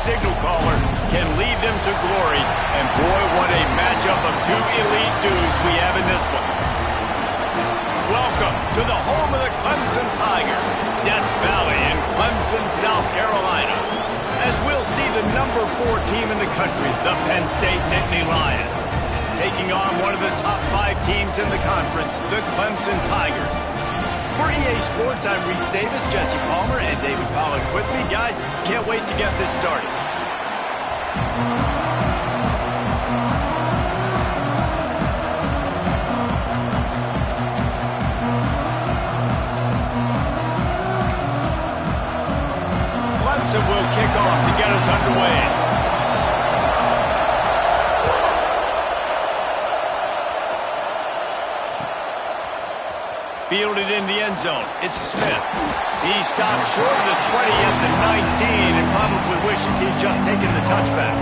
signal caller can lead them to glory. And boy, what a matchup of two elite dudes we have in this one. Welcome to the home of the Clemson Tigers, Death Valley in Clemson, South Carolina. As we'll see the number 4 team in the country, the Penn State Nittany Lions, taking on one of the top 5 teams in the conference, the Clemson Tigers. For EA Sports, I'm Reese Davis, Jesse Palmer, and David Pollack with me. Guys, can't wait to get this started. Clemson will kick off to get us underway. Fielded in the end zone. It's Smith. He stopped short of the 20 at the 19 and probably wishes he'd just taken the touchback.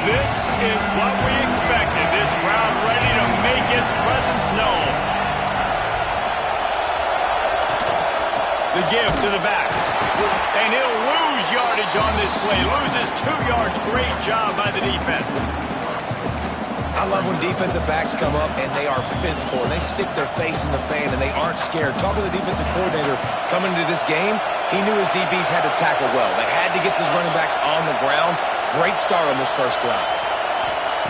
This is what we expected. This crowd ready to make its presence known. The give to the back. And he'll lose yardage on this play. Loses 2 yards. Great job by the defense. I love when defensive backs come up and they are physical and they stick their face in the fan and they aren't scared. Talking to the defensive coordinator coming into this game, he knew his DBs had to tackle well. They had to get these running backs on the ground. Great start on this first drive.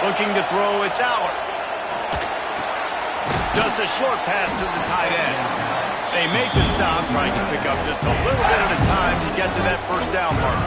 Looking to throw, it's Allen. Just a short pass to the tight end. They make the stop, trying to pick up just a little bit at a time to get to that first down mark.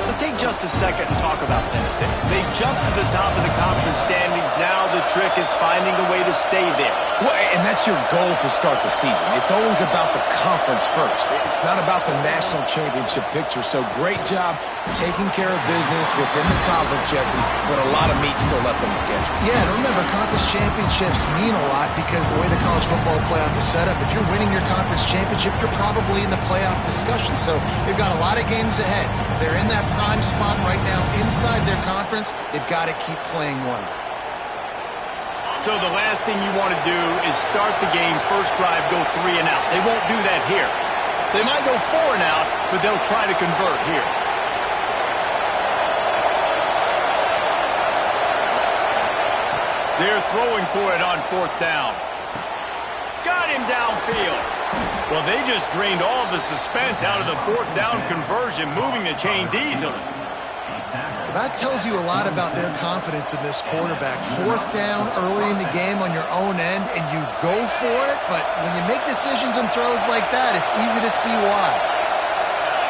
Let's take just a second and talk about Penn State. They jumped to the top of the conference standings. Now the trick is finding a way to stay there. Well, and that's your goal to start the season. It's always about the conference first. It's not about the national championship picture. So great job taking care of business within the conference, Jesse, but a lot of meat still left on the schedule. Yeah, and remember, conference championships mean a lot because the way the college football playoff is set up, if you're winning your conference championship, you're probably in the playoff discussion. So they've got a lot of games ahead. They're in that prime spot right now inside their conference. They've got to keep playing well. So the last thing you want to do is start the game, first drive, go 3 and out. They won't do that here. They might go 4 and out, but they'll try to convert here. They're throwing for it on 4th down. Got him downfield. Well, they just drained all the suspense out of the 4th down conversion, moving the chains easily. That tells you a lot about their confidence in this quarterback. 4th down early in the game on your own end, and you go for it, but when you make decisions and throws like that, it's easy to see why.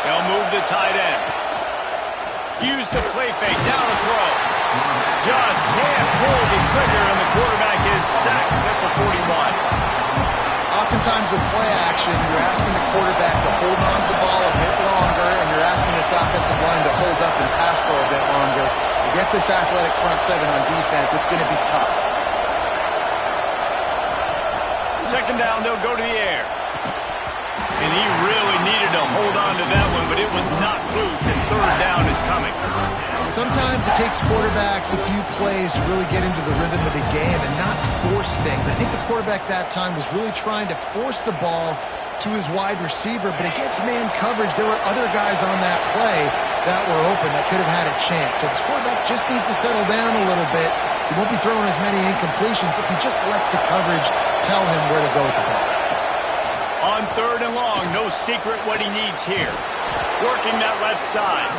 They'll move the tight end. Use the play fake, down to throw. Just can't pull the trigger, and the quarterback is sacked at the 41. Oftentimes with play action, you're asking the quarterback to hold on to the ball a bit longer, and you're asking this offensive line to hold up and pass for a bit longer. Against this athletic front 7 on defense, it's going to be tough. 2nd down, they'll go to the air. And he really needed to hold on to that one, but it was not loose, and 3rd down is coming. Sometimes it takes quarterbacks a few plays to really get into the rhythm of the game and not force things. I think the quarterback that time was really trying to force the ball to his wide receiver, but against man coverage, there were other guys on that play that were open that could have had a chance. So this quarterback just needs to settle down a little bit. He won't be throwing as many incompletions if he just lets the coverage tell him where to go with the ball. On 3rd and long, no secret what he needs here. Working that left side.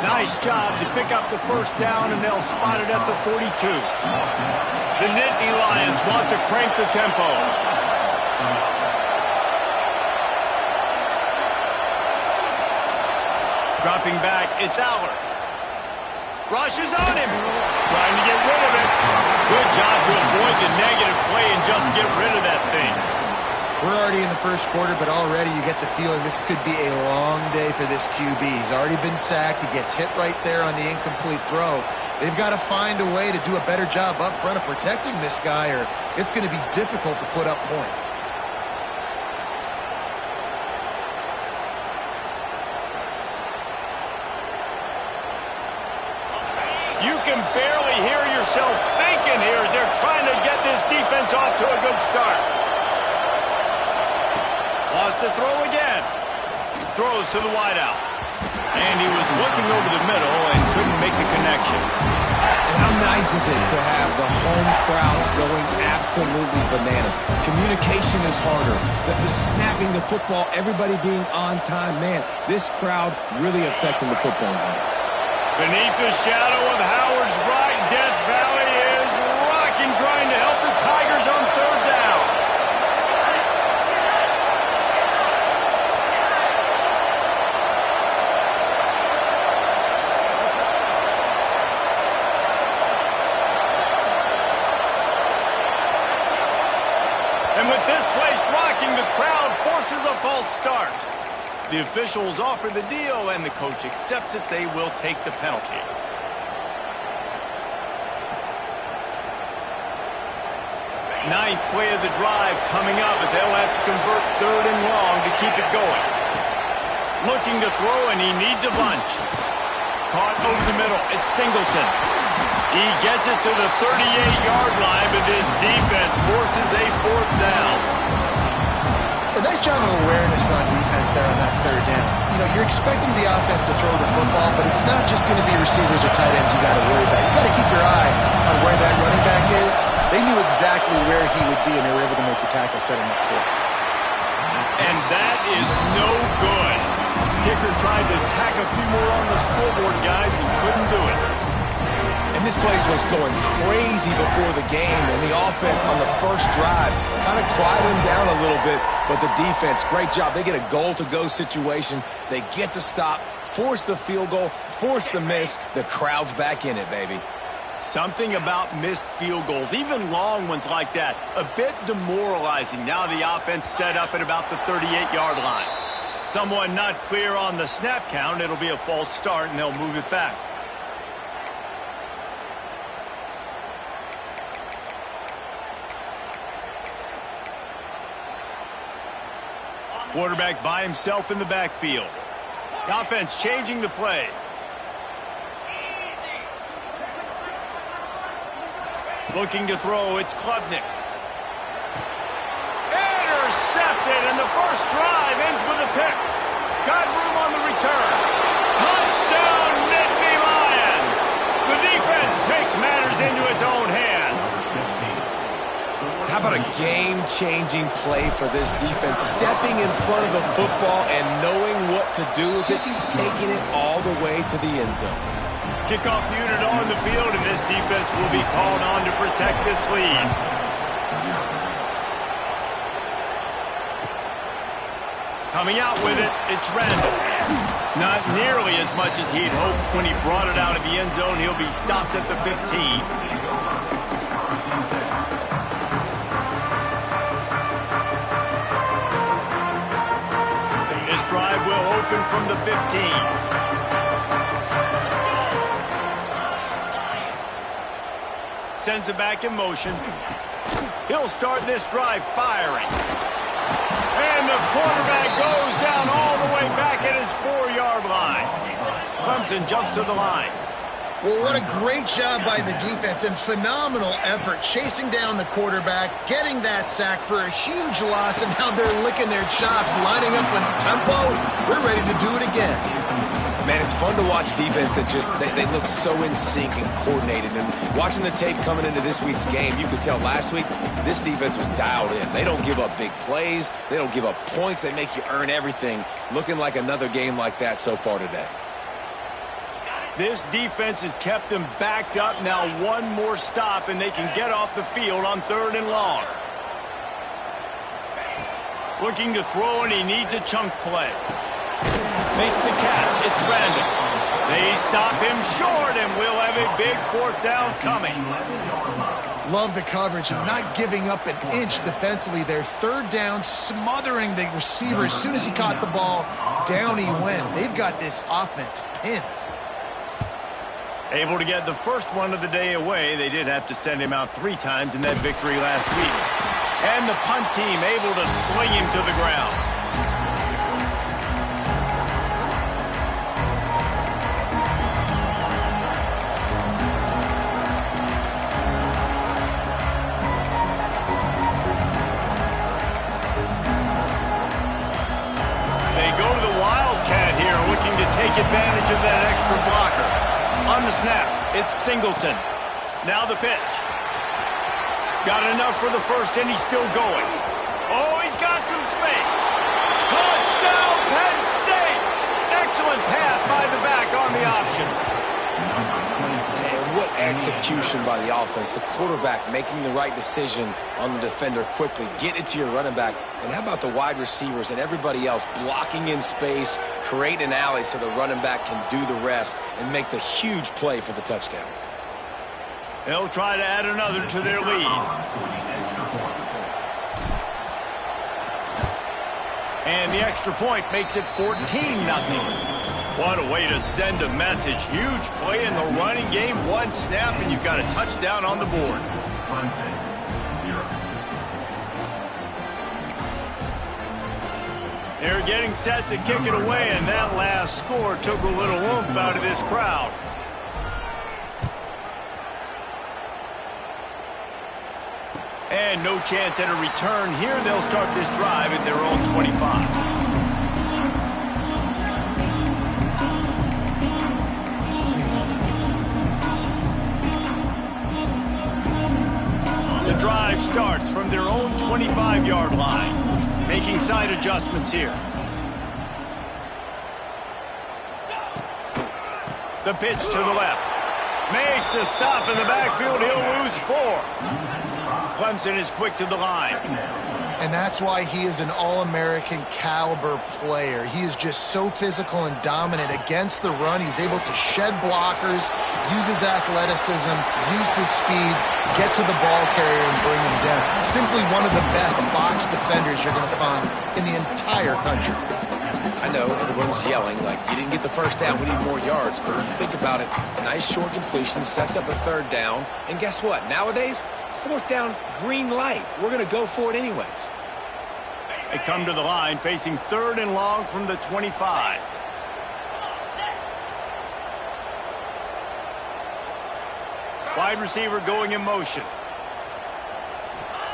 Nice job to pick up the 1st down, and they'll spot it at the 42. The Nittany Lions want to crank the tempo. Dropping back, it's Aller. Rushes on him. Trying to get rid of it. Good job to avoid the negative play and just get rid of that thing. We're already in the first quarter, but already you get the feeling this could be a long day for this QB. He's already been sacked. He gets hit right there on the incomplete throw. They've got to find a way to do a better job up front of protecting this guy, or it's going to be difficult to put up points. You can barely hear your to throw again. Throws to the wideout. And he was looking over the middle and couldn't make the connection. And how nice is it to have the home crowd going absolutely bananas? Communication is harder. The snapping the football, everybody being on time. Man, this crowd really affecting the football game. Beneath the shadow of Howard's right, Death Valley is rocking, trying to help the Tigers on third down. And with this place rocking, the crowd forces a false start. The officials offer the deal, and the coach accepts it. They will take the penalty. Ninth play of the drive coming up, but they'll have to convert third and long to keep it going. Looking to throw, and he needs a bunch. Caught over the middle. It's Singleton. He gets it to the 38-yard line, but his defense forces a fourth down. A nice job of awareness on defense there on that third down. You know, you're expecting the offense to throw the football, but it's not just going to be receivers or tight ends you got to worry about. You got to keep your eye on where that running back is. They knew exactly where he would be, and they were able to make the tackle, set him up for it. And that is no good. Kicker tried to tack a few more on the scoreboard, guys, and couldn't do it. And this place was going crazy before the game, and the offense on the first drive kind of quieted them down a little bit, but the defense, great job. They get a goal-to-go situation. They get the stop, force the field goal, force the miss. The crowd's back in it, baby. Something about missed field goals, even long ones like that, a bit demoralizing. Now the offense set up at about the 38-yard line. Someone not clear on the snap count. It'll be a false start, and they'll move it back. Quarterback by himself in the backfield. The offense changing the play. Looking to throw, it's Klubnik. Intercepted, and the first drive ends with a pick. Got room on the return. Touchdown, Nittany Lions! The defense takes matters into its own hands. How about a game-changing play for this defense? Stepping in front of the football and knowing what to do with it, taking it all the way to the end zone. Kickoff unit on the field, and this defense will be called on to protect this lead. Coming out with it, it's Randall. Not nearly as much as he'd hoped when he brought it out of the end zone. He'll be stopped at the 15. Drive will open from the 15. Sends it back in motion. He'll start this drive firing. And the quarterback goes down all the way back at his 4-yard line. Clemson jumps to the line. Well, what a great job by the defense and phenomenal effort chasing down the quarterback, getting that sack for a huge loss, and now they're licking their chops, lining up with tempo. We're ready to do it again. Man, it's fun to watch defense that just, they look so in sync and coordinated. And watching the tape coming into this week's game, you could tell last week this defense was dialed in. They don't give up big plays. They don't give up points. They make you earn everything. Looking like another game like that so far today. This defense has kept them backed up. Now one more stop, and they can get off the field on third and long. Looking to throw, and he needs a chunk play. Makes the catch. It's Randall. They stop him short, and we'll have a big fourth down coming. Love the coverage and not giving up an inch defensively. Their third down, smothering the receiver. As soon as he caught the ball, down he went. They've got this offense pinned. Able to get the first one of the day away. They did have to send him out 3 times in that victory last week. And the punt team able to sling him to the ground. It's Singleton. Now the pitch. Got enough for the first, and he's still going. Oh, he's got some space. Touchdown, Penn State! Excellent pass by the back on the option. And what execution by the offense. The quarterback making the right decision on the defender quickly. Get it to your running back. And how about the wide receivers and everybody else blocking in space, creating an alley so the running back can do the rest and make the huge play for the touchdown. They'll try to add another to their lead. And the extra point makes it 14-0. What a way to send a message. Huge play in the running game. One snap, and you've got a touchdown on the board. They're getting set to kick it away, and that last score took a little oomph out of this crowd. And no chance at a return here. They'll start this drive at their own 25. The drive starts from their own 25-yard line. Making side adjustments here. The pitch to the left. Makes a stop in the backfield. He'll lose 4. Clemson is quick to the line. And that's why he is an All-American caliber player. He is just so physical and dominant against the run. He's able to shed blockers, use his athleticism, use his speed, get to the ball carrier and bring him down. Simply one of the best box defenders you're going to find in the entire country. I know everyone's yelling like, you didn't get the first down, we need more yards. But think about it, nice short completion, sets up a third down. And guess what? Nowadays, fourth down, green light. We're going to go for it anyways. They come to the line facing 3rd and long from the 25. Wide receiver going in motion.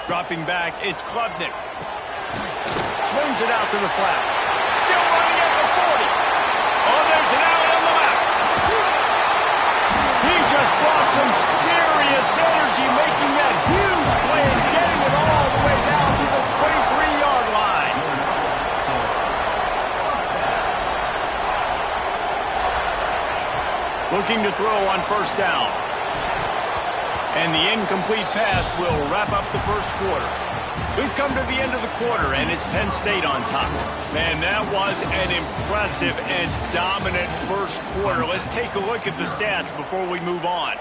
Dropping back, it's Klubnik. Swings it out to the flat. Still running at the 40. Oh, there's an alley on the left. He just brought some serious energy, making that huge play and getting it all the way down to the 23-yard line. Looking to throw on first down. And the incomplete pass will wrap up the first quarter. We've come to the end of the quarter, and it's Penn State on top. Man, that was an impressive and dominant first quarter. Let's take a look at the stats before we move on.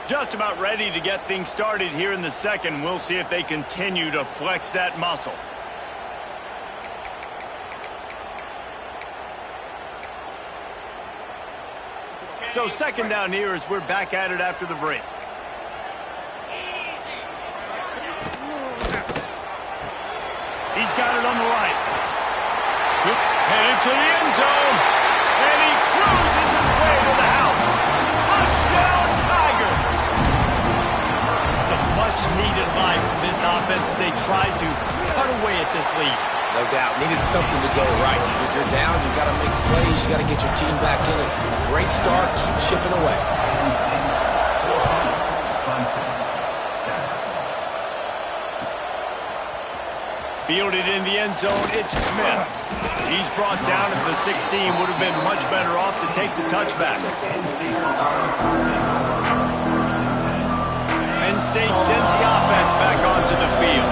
Just about ready to get things started here in the second. We'll see if they continue to flex that muscle. So second down here as we're back at it after the break. He's got it on the right. Headed to the end zone. And he cruises his way to the house. Touchdown, Tiger. It's a much-needed line from this offense as they try to cut away at this lead. No doubt. Needed something to go right. If you're down, you've got to make plays. You've got to get your team back in it. Great start. Keep chipping away. Fielded in the end zone, it's Smith. He's brought down at the 16. Would have been much better off to take the touchback. Penn State sends the offense back onto the field.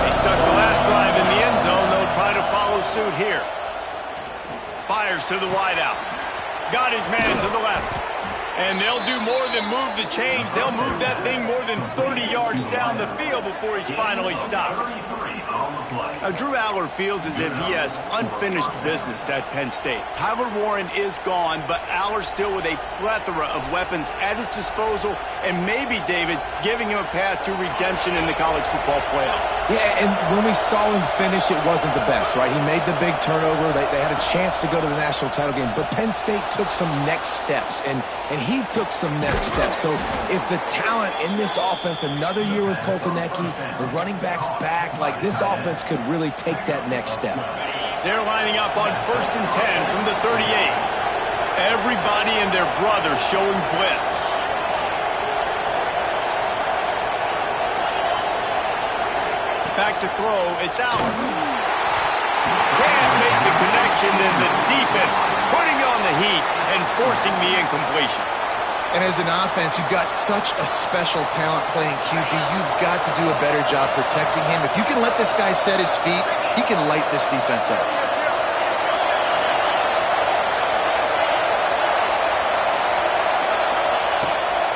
They stuck the last drive in the end zone. They'll try to follow suit here. Fires to the wideout. Got his man to the left. And they'll do more than move the chains. They'll move that thing more than 30 yards down the field before he's finally stopped. Now, Drew Aller feels as if he has unfinished business at Penn State. Tyler Warren is gone, but Aller still with a plethora of weapons at his disposal and maybe, David, giving him a path to redemption in the college football playoff. Yeah, and when we saw him finish, it wasn't the best, right? He made the big turnover. They had a chance to go to the national title game, but Penn State took some next steps, and he took some next steps. So if the talent in this offense, another year with Coltonecki, the running backs back, like this offense could really take that next step. They're lining up on 1st and 10 from the 38. Everybody and their brother showing blitz. Back to throw. It's out. Can't make the connection, and the defense putting on the heat and forcing the incompletion. And as an offense, you've got such a special talent playing QB. You've got to do a better job protecting him. If you can let this guy set his feet, he can light this defense up.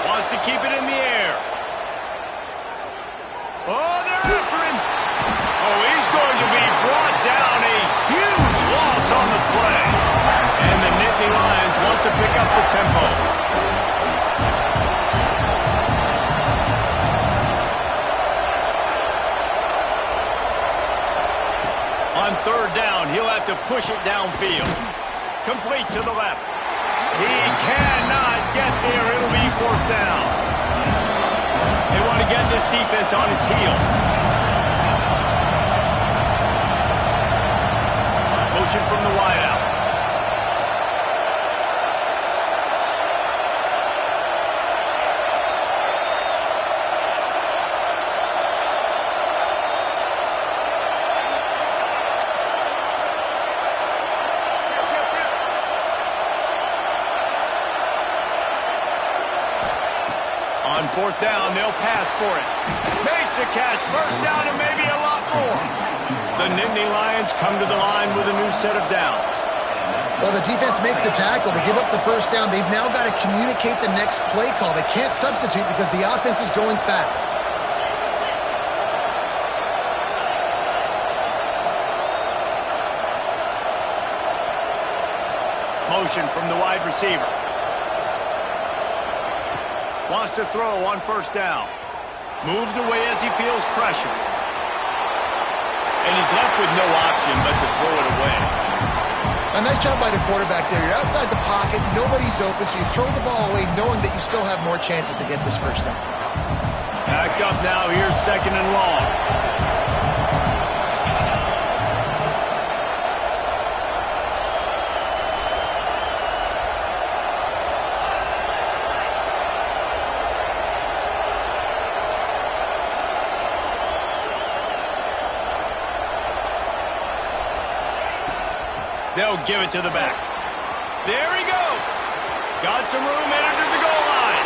Wants to keep it in the air. Oh, they're after him. Oh, he's going to be brought down. A huge loss on the play. And the Nittany Lions want to pick up the tempo. On third down, he'll have to push it downfield. Complete to the left. He cannot get there. It'll be fourth down. They want to get this defense on its heels. Motion from the wideout. On fourth down, they'll pass for it. Makes a catch. First down and maybe a lot more. The Nittany Lions come to the line with a new set of downs. Well, the defense makes the tackle. They give up the first down. They've now got to communicate the next play call. They can't substitute because the offense is going fast. Motion from the wide receiver. Wants to throw on first down. Moves away as he feels pressure. And he's left with no option but to throw it away. A nice job by the quarterback there. You're outside the pocket. Nobody's open, so you throw the ball away knowing that you still have more chances to get this first down. Backed up now. Here's second and long. They'll give it to the back. There he goes. Got some room, entered to the goal line.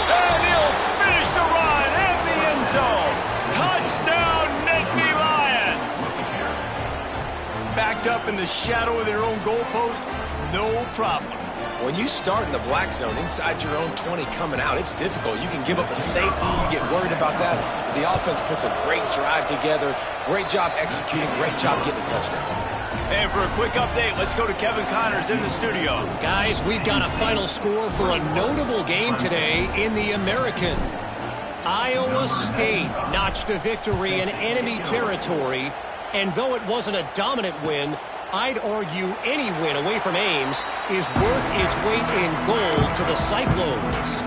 And he'll finish the run in the end zone. Touchdown, Nittany Lions. Backed up in the shadow of their own goalpost, no problem. When you start in the black zone inside your own 20 coming out, it's difficult. You can give up a safety. You get worried about that. The offense puts a great drive together. Great job executing. Great job getting a touchdown. And for a quick update, let's go to Kevin Connors in the studio. Guys, we've got a final score for a notable game today in the American. Iowa State notched a victory in enemy territory, and though it wasn't a dominant win, I'd argue any win away from Ames is worth its weight in gold to the Cyclones.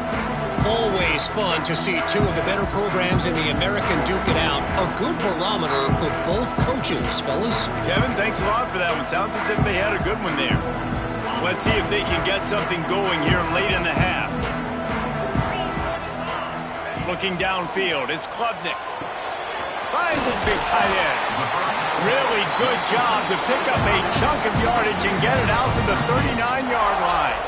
Always fun to see two of the better programs in the American duke it out. A good barometer for both coaches, fellas. Kevin, thanks a lot for that one. Sounds as if they had a good one there. Let's see if they can get something going here late in the half. Looking downfield, it's Klubnik. Finds his big tight end. Really good job to pick up a chunk of yardage and get it out to the 39-yard line.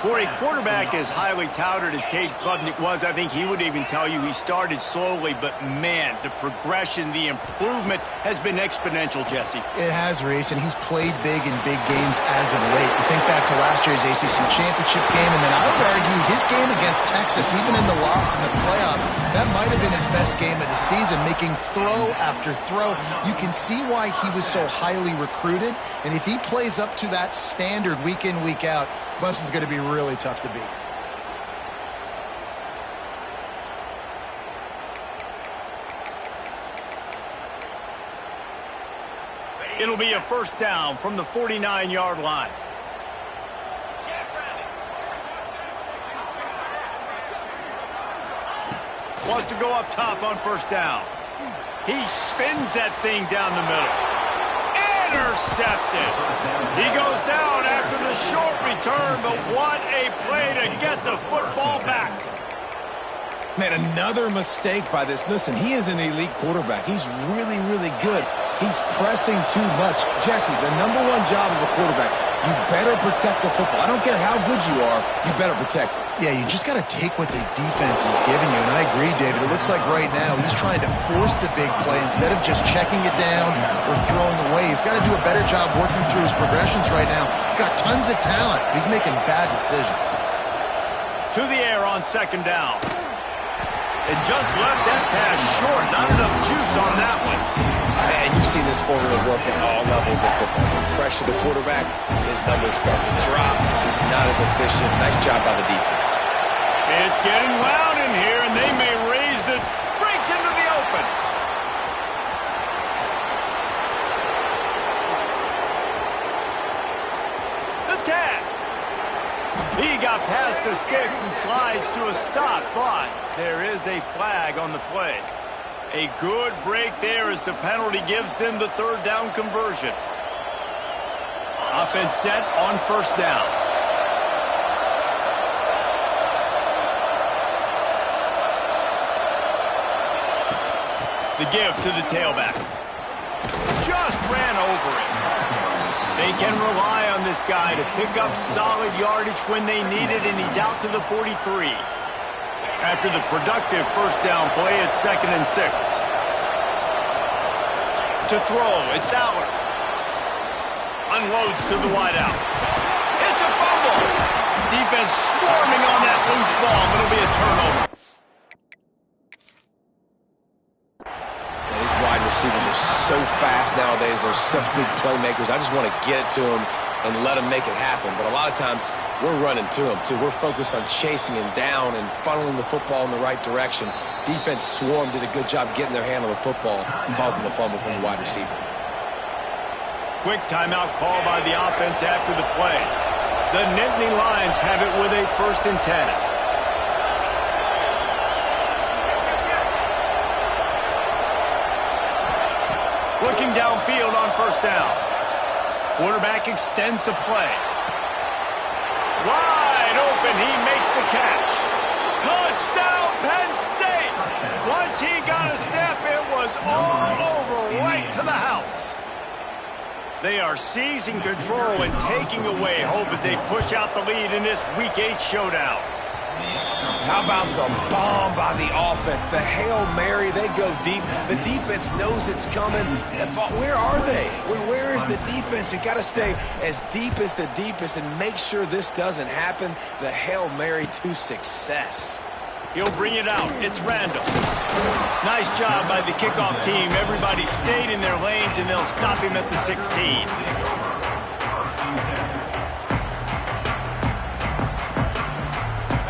For a quarterback as highly touted as Cade Klubnik was, I think he would even tell you he started slowly, but man, the progression, the improvement has been exponential, Jesse. It has, Reese, and he's played big in big games as of late. You think back to last year's ACC championship game, and then I would argue his game against Texas, even in the loss in the playoff, that might have been his best game of the season, making throw after throw. You can see why he was so highly recruited, and if he plays up to that standard week in, week out, Clemson's going to be really tough to beat. It'll be a first down from the 49-yard line. Wants to go up top on first down. He spins that thing down the middle. Intercepted. He goes down after the short return, but what a play to get the football back. Man, another mistake by this. Listen, he is an elite quarterback. He's really, really good. He's pressing too much. Jesse, the number one job of a quarterback, you better protect the football. I don't care how good you are, you better protect it. Yeah, you just got to take what the defense is giving you, and I agree, David. It looks like right now he's trying to force the big play instead of just checking it down or throwing away. He's got to do a better job working through his progressions right now. He's got tons of talent. He's making bad decisions. To the air on second down. And just left that pass short. Not enough juice on that one. And you've seen this formula work at all levels of football. Pressure the quarterback, his numbers start to drop. He's not as efficient. Nice job by the defense. It's getting loud in here, and they may raise the... breaks into the open. The tag. He got past the sticks and slides to a stop, but there is a flag on the play. A good break there as the penalty gives them the third down conversion. Offense set on first down. The give to the tailback. Just ran over it. They can rely on this guy to pick up solid yardage when they need it, and he's out to the 43. After the productive first down play, it's 2nd and 6. To throw, it's Aller. Unloads to the wideout. It's a fumble. Defense swarming on that loose ball. It'll be a turnover. These wide receivers are so fast nowadays. They're such big playmakers. I just want to get it to them and let them make it happen. But a lot of times, we're running to them, too. We're focused on chasing him down and funneling the football in the right direction. Defense swarm did a good job getting their hand on the football, causing the fumble from the wide receiver. Quick timeout call by the offense after the play. The Nittany Lions have it with a 1st and 10. Looking downfield on first down. Quarterback extends the play. Wide open, he makes the catch. Touchdown, Penn State! Once he got a step, it was all over, right to the house. They are seizing control and taking away hope as they push out the lead in this Week 8 showdown. How about the bomb by the offense? The Hail Mary, they go deep. The defense knows it's coming. But where are they? Where is the defense? You got to stay as deep as the deepest and make sure this doesn't happen. The Hail Mary to success. He'll bring it out. It's Randall. Nice job by the kickoff team. Everybody stayed in their lanes, and they'll stop him at the 16.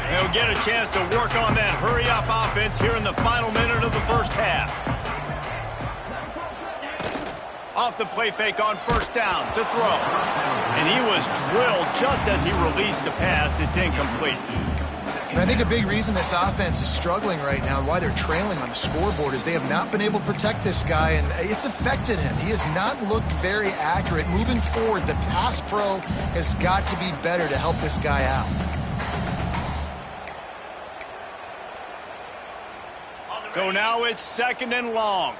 They'll get a chance to work on that hurry-up offense here in the final minute of the first half. Off the play fake on first down to throw. And he was drilled just as he released the pass. It's incomplete. And I think a big reason this offense is struggling right now and why they're trailing on the scoreboard is they have not been able to protect this guy, and it's affected him. He has not looked very accurate. Moving forward, the pass pro has got to be better to help this guy out. So now it's 2nd and long.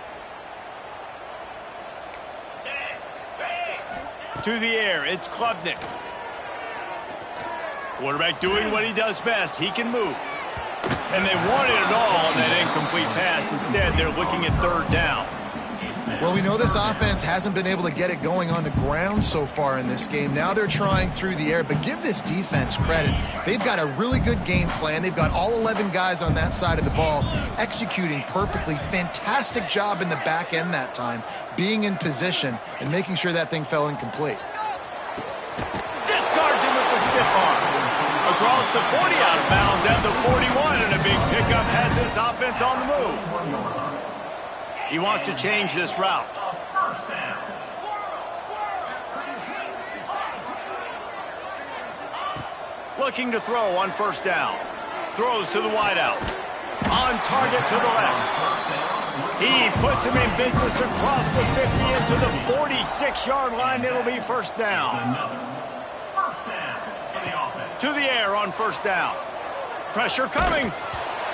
To the air, it's Klubnik. Quarterback doing what he does best. He can move. And they wanted it all on that incomplete pass. Instead, they're looking at 3rd down. Well, we know this offense hasn't been able to get it going on the ground so far in this game. Now they're trying through the air, but give this defense credit. They've got a really good game plan. They've got all 11 guys on that side of the ball executing perfectly. Fantastic job in the back end that time, being in position and making sure that thing fell incomplete. Discards him with the stiff arm. Across the 40 out of bounds at the 41, and a big pickup has this offense on the move. He wants to change this route. Looking to throw on first down. Throws to the wideout. On target to the left. He puts him in business across the 50 into the 46-yard line. It'll be first down. To the air on first down. Pressure coming.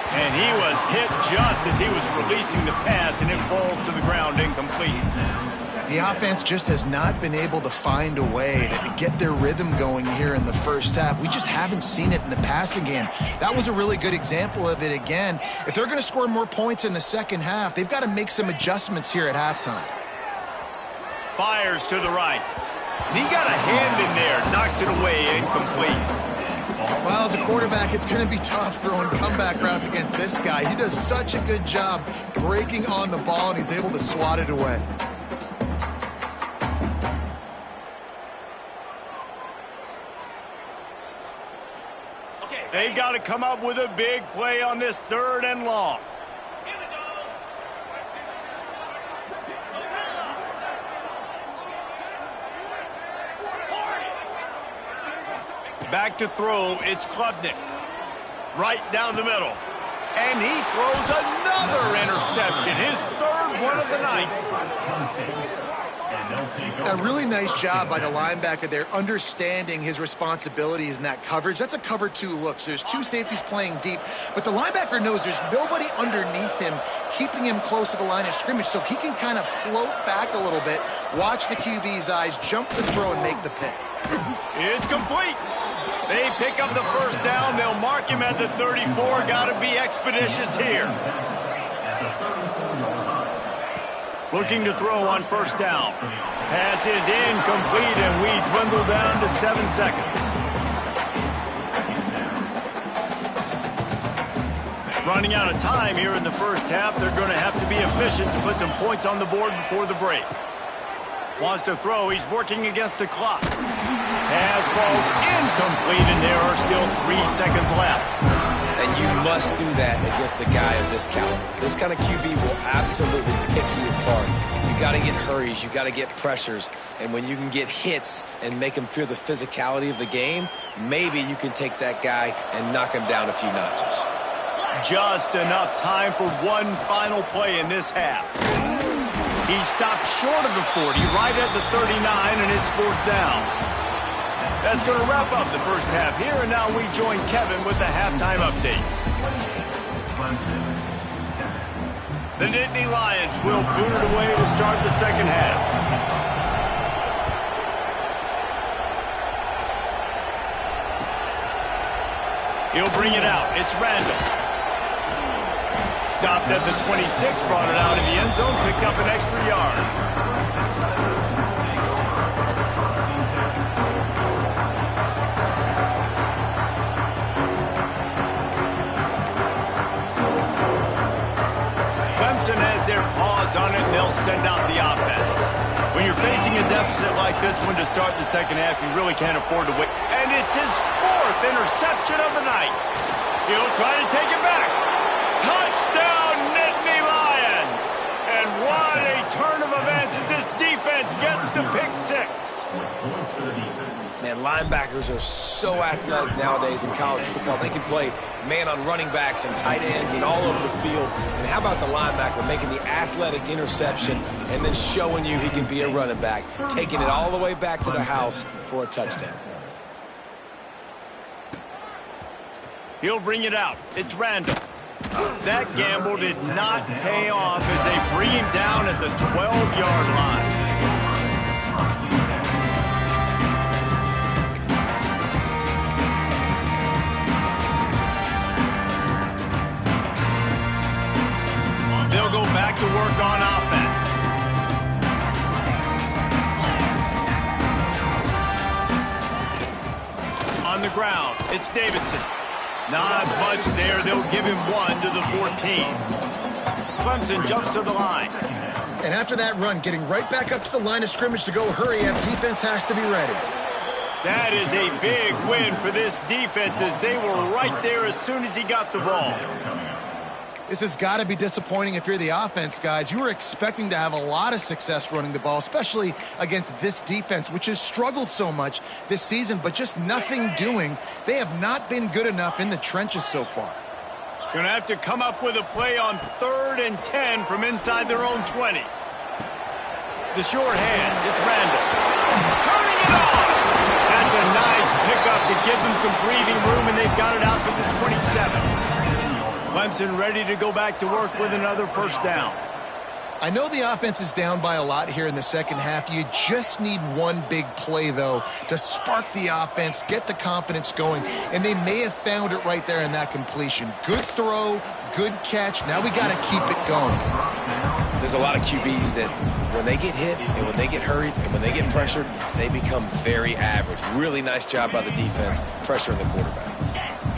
And he was hit just as he was releasing the pass, and it falls to the ground incomplete. The offense just has not been able to find a way to get their rhythm going here in the first half. We just haven't seen it in the passing game. That was a really good example of it again. If they're going to score more points in the second half, they've got to make some adjustments here at halftime. Fires to the right. And he got a hand in there, knocks it away, incomplete. Well, as a quarterback, it's going to be tough throwing comeback routes against this guy. He does such a good job breaking on the ball, and he's able to swat it away. They've got to come up with a big play on this 3rd and long. Back to throw, it's Klubnik. Right down the middle. And he throws another interception, his 3rd one of the night. A really nice job by the linebacker there, understanding his responsibilities in that coverage. That's a cover 2 look, so there's 2 safeties playing deep, but the linebacker knows there's nobody underneath him keeping him close to the line of scrimmage, so he can kind of float back a little bit, watch the QB's eyes, jump the throw, and make the pick. It's complete. They pick up the 1st down. They'll mark him at the 34. Got to be expeditious here. Looking to throw on 1st down. Pass is incomplete, and we dwindle down to 7 seconds. Running out of time here in the first half. They're going to have to be efficient to put some points on the board before the break. Wants to throw. He's working against the clock. Pass falls incomplete, and there are still 3 seconds left. And you must do that against a guy of this caliber. This kind of QB will absolutely pick you apart. You got to get hurries. You got to get pressures. And when you can get hits and make him feel the physicality of the game, maybe you can take that guy and knock him down a few notches. Just enough time for one final play in this half. He stopped short of the 40, right at the 39, and it's 4th down. That's going to wrap up the first half here, and now we join Kevin with the halftime update. The Nittany Lions will boot it away to start the second half. He'll bring it out. It's Randall. Stopped at the 26, brought it out in the end zone, picked up an extra yard. Clemson has their paws on it, and they'll send out the offense. When you're facing a deficit like this one to start the second half, you really can't afford to wait. And it's his 4th interception of the night. He'll try to take it back. Touchdown, Nittany Lions! And what a turn of events as this defense gets to pick 6. Man, linebackers are so athletic nowadays in college football. They can play man on running backs and tight ends and all over the field. And how about the linebacker making the athletic interception and then showing you he can be a running back, taking it all the way back to the house for a touchdown. He'll bring it out. It's Randall. That gamble did not pay off as they bring him down at the 12-yard line. They'll go back to work on offense. On the ground, it's Davidson. Not much there. They'll give him 1 to the 14. Clemson jumps to the line. And after that run, getting right back up to the line of scrimmage to go hurry up, defense has to be ready. That is a big win for this defense as they were right there as soon as he got the ball. This has got to be disappointing if you're the offense, guys. You were expecting to have a lot of success running the ball, especially against this defense, which has struggled so much this season, but just nothing doing. They have not been good enough in the trenches so far. Going to have to come up with a play on 3rd and 10 from inside their own 20. The short hands, it's Randall. Turning it on! That's a nice pickup to give them some breathing room, and they've got it out to the 27. Clemson ready to go back to work with another first down. I know the offense is down by a lot here in the second half. You just need one big play, though, to spark the offense, get the confidence going, and they may have found it right there in that completion. Good throw, good catch. Now we got to keep it going. There's a lot of QBs that when they get hit and when they get hurried and when they get pressured, they become very average. Really nice job by the defense, pressuring the quarterback.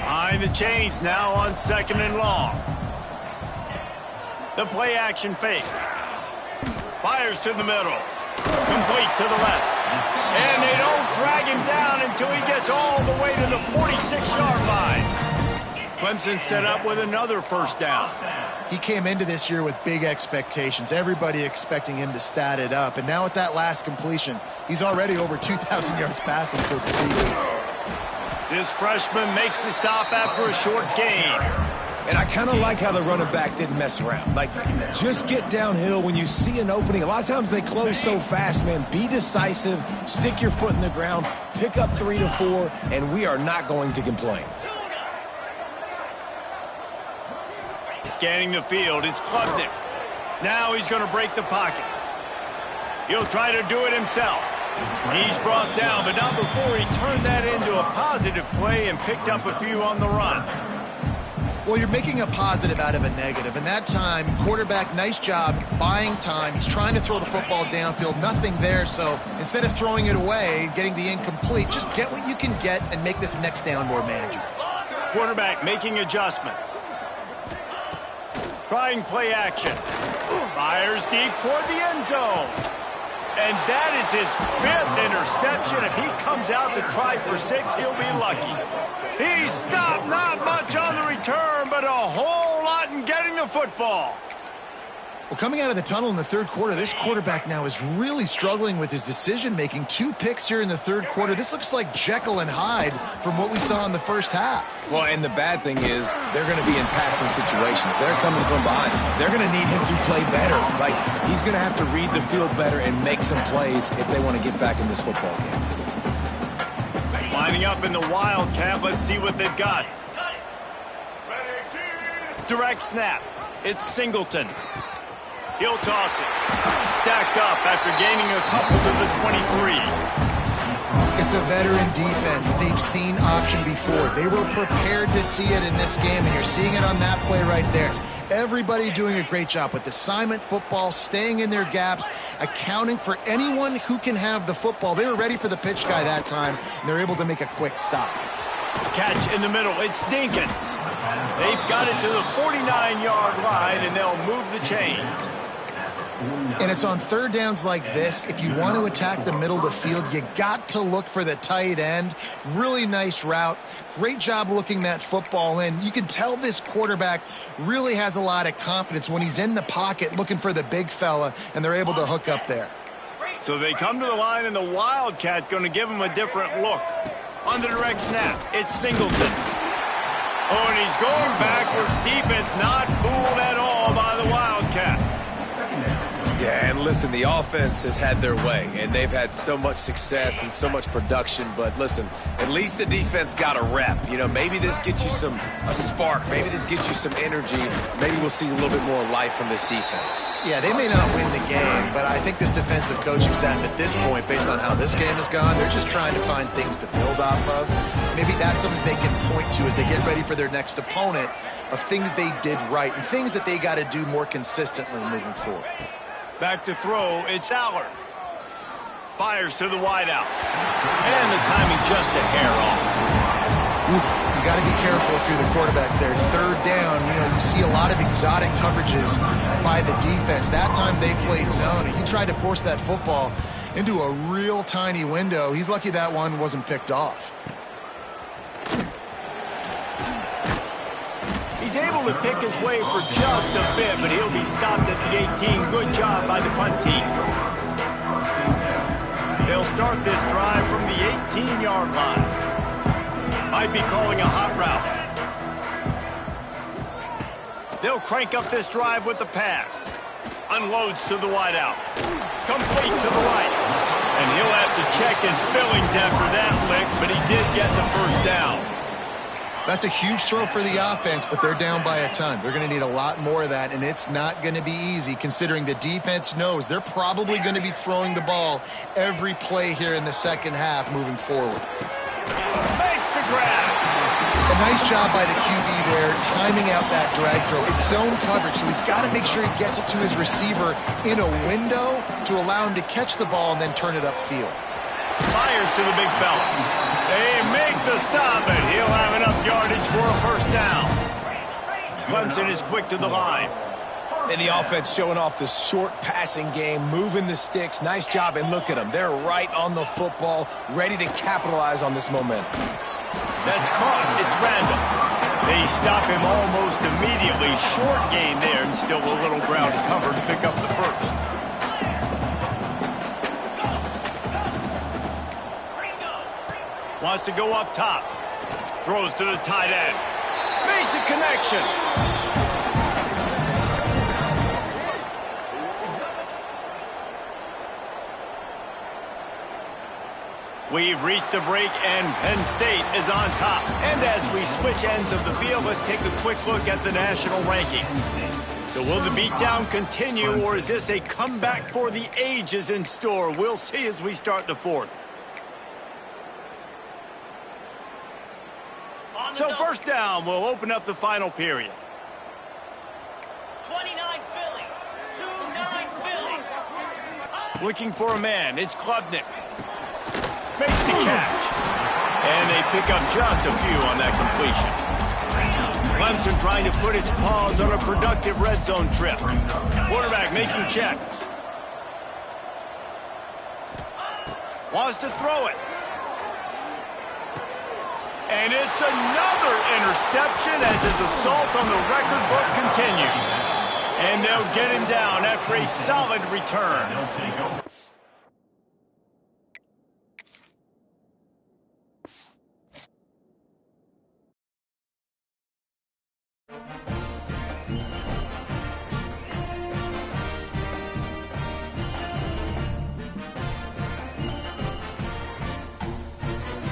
Behind the chains now on 2nd and long. The play action fake. Fires to the middle. Complete to the left. And they don't drag him down until he gets all the way to the 46-yard line. Clemson set up with another first down. He came into this year with big expectations. Everybody expecting him to stat it up. And now with that last completion, he's already over 2,000 yards passing for the season. This freshman makes the stop after a short gain. And I kind of like how the running back didn't mess around. Like, just get downhill when you see an opening. A lot of times they close so fast, man. Be decisive, stick your foot in the ground, pick up 3 to 4, and we are not going to complain. Scanning the field, it's Klubnik. Now he's going to break the pocket. He'll try to do it himself. He's brought down, but not before he turned that into a positive play and picked up a few on the run. Well, you're making a positive out of a negative. And that time, quarterback, nice job buying time. He's trying to throw the football downfield. Nothing there. So instead of throwing it away, getting the incomplete, just get what you can get and make this next down more manageable. Quarterback making adjustments. Trying play action. Fires deep toward the end zone. And that is his 5th interception. If he comes out to try for 6, he'll be lucky. He stopped, not much on the return, but a whole lot in getting the football. Well, coming out of the tunnel in the third quarter, this quarterback now is really struggling with his decision-making. 2 picks here in the third quarter. This looks like Jekyll and Hyde from what we saw in the first half. Well, and the bad thing is they're going to be in passing situations. They're coming from behind. They're going to need him to play better. Like, he's going to have to read the field better and make some plays if they want to get back in this football game. Lining up in the Wildcat. Let's see what they've got. Direct snap. It's Singleton. He'll toss it. Stacked up after gaining a couple to the 23. It's a veteran defense. They've seen option before. They were prepared to see it in this game, and you're seeing it on that play right there. Everybody doing a great job with assignment football, staying in their gaps, accounting for anyone who can have the football. They were ready for the pitch guy that time, and they're able to make a quick stop. Catch in the middle. It's Dinkins. They've got it to the 49-yard line, and they'll move the chains. And it's on third downs like this. If you want to attack the middle of the field, you got to look for the tight end. Really nice route. Great job looking that football in. You can tell this quarterback really has a lot of confidence when he's in the pocket looking for the big fella, and they're able to hook up there. So they come to the line, and the Wildcat going to give him a different look. On the direct snap, it's Singleton. Oh, and he's going backwards. Defense not fooled at all by the Wildcat. Yeah, and listen, the offense has had their way, and they've had so much success and so much production. But listen, at least the defense got a rep. You know, maybe this gets you a spark. Maybe this gets you some energy. Maybe we'll see a little bit more life from this defense. Yeah, they may not win the game, but I think this defensive coaching staff at this point, based on how this game has gone, they're just trying to find things to build off of. Maybe that's something they can point to as they get ready for their next opponent, of things they did right and things that they got to do more consistently moving forward. Back to throw, it's Allard. Fires to the wideout. And the timing just a hair off. You got to be careful through the quarterback there. Third down, you see a lot of exotic coverages by the defense. That time they played zone, and he tried to force that football into a real tiny window. He's lucky that one wasn't picked off. He's able to pick his way for just a bit, but he'll be stopped at the 18. Good job by the punt team. They'll start this drive from the 18-yard line. Might be calling a hot route. They'll crank up this drive with the pass. Unloads to the wideout. Complete to the right. And he'll have to check his fillings after that lick, but he did get the first down. That's a huge throw for the offense, but they're down by a ton. They're going to need a lot more of that, and it's not going to be easy considering the defense knows they're probably going to be throwing the ball every play here in the second half moving forward. Makes the grab. A nice job by the QB there, timing out that drag throw. It's zone coverage, so he's got to make sure he gets it to his receiver in a window to allow him to catch the ball and then turn it upfield. Fires to the big fella. They make the stop, and he'll have enough yardage for a first down. Clemson is quick to the line. And the offense showing off the short passing game, moving the sticks. Nice job, and look at them. They're right on the football, ready to capitalize on this momentum. That's caught. It's random. They stop him almost immediately. Short gain there, and still a little ground to cover to pick up the first. Wants to go up top. Throws to the tight end. Makes a connection. We've reached a break, and Penn State is on top. And as we switch ends of the field, let's take a quick look at the national rankings. So will the beatdown continue, or is this a comeback for the ages in store? We'll see as we start the fourth. So first down, we'll open up the final period. 29 Philly, 2-9 Philly. Looking for a man, it's Klubnik. Makes the catch. And they pick up just a few on that completion. Clemson trying to put its paws on a productive red zone trip. Quarterback making checks. Wants to throw it. And it's another interception as his assault on the record book continues. And they'll get him down after a solid return.